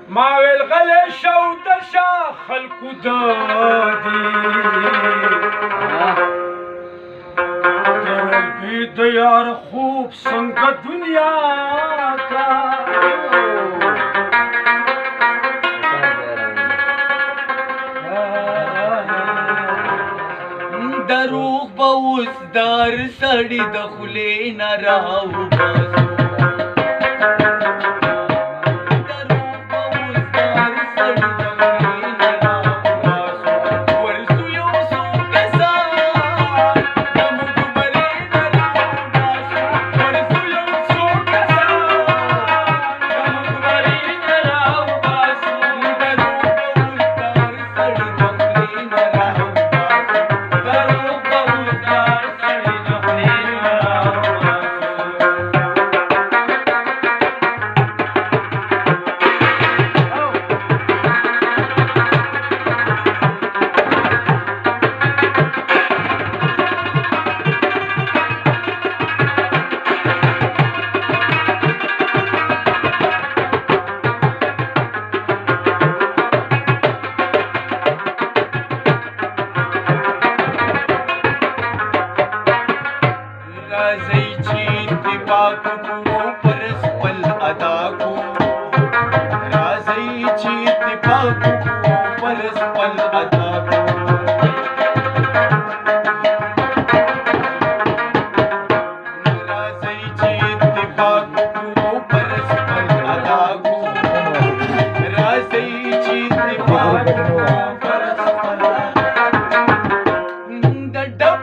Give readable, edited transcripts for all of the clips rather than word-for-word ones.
ما ویل غلی شو د شا خلکو دادي د یار خوب څنګه دنیا کا دروغ به اوس دار سړي د خولې نه راوباسو راځئ چې اتفاق وکړو پر خپل ادا کو راځئ چې اتفاق وکړو پر خپل ادا کو راځئ چې اتفاق وکړو پر خپل ادا کو راځئ چې اتفاق وکړو پر خپل د ډب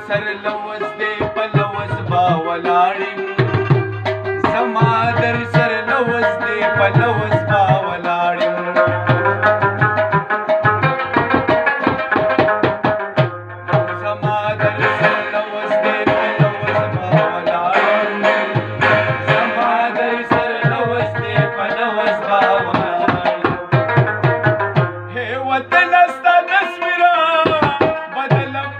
سر لوز دې په لوز با ولاړم زما در سر لوز دې په لوز با ولاړم زما در سر لوز دې په لوز با ولاړم زما در سر لوز دې په لوز با ولاړم هي وطن استا تصویرا بدلم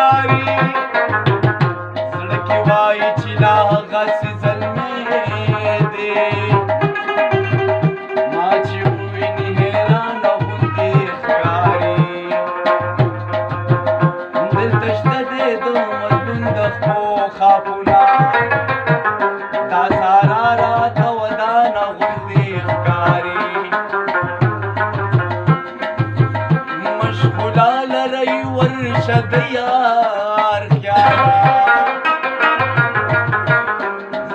Bye. شد یار خیالا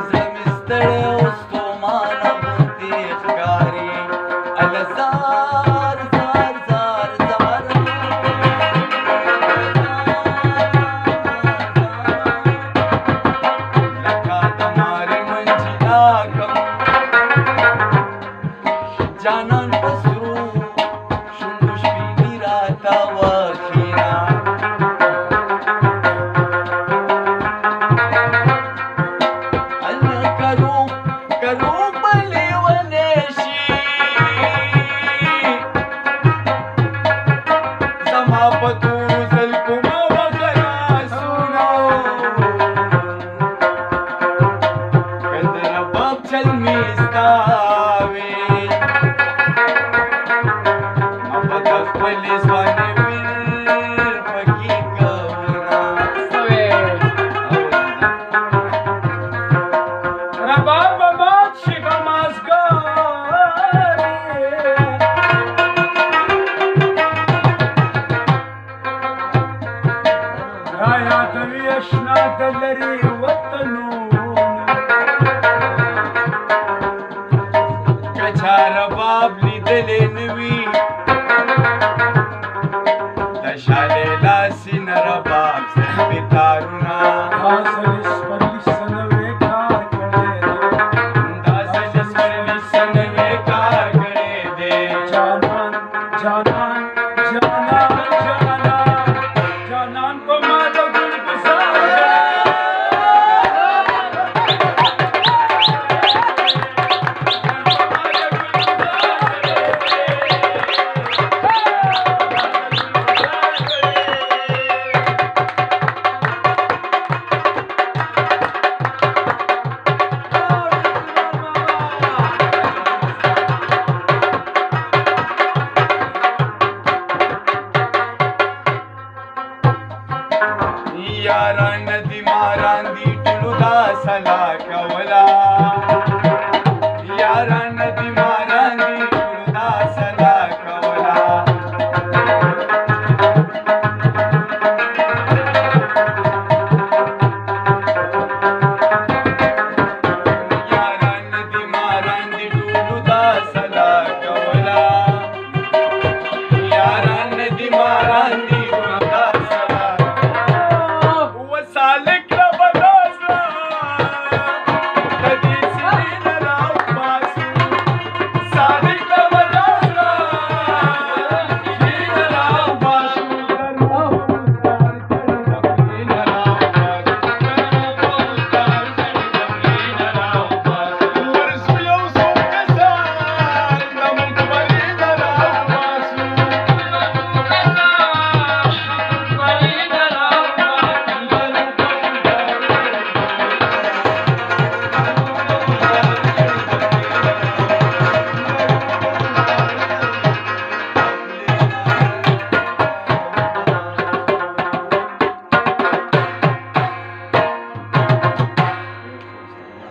زمستړی اوس ستومانه غوندې ښکاري اله زار زار زار زار لکه د مارې منجلا کم جانان په سرو شونډو شپینې راته وښینا الله کرو کرو په لیونی شي زما په تورو زلفو مه وهه لاسونه که د رباب چل مې ستا وې خپلې ځوانۍ ویر پکې کومه رباب به مات شي په مازدیګر را یادوي اشنا د لرې وطنونه که چا رباب لیدلی نه وي د شالې لاسې نه رباب زلفې تارونه دا ځل سپرلي سنوي کار کړی دی دا ځل سپرلي سنوي کار کړی دی جانان جانان جانان جانان جانان په ما د ګل ګزار یاران دي ماران دي ټولو دا سلا کول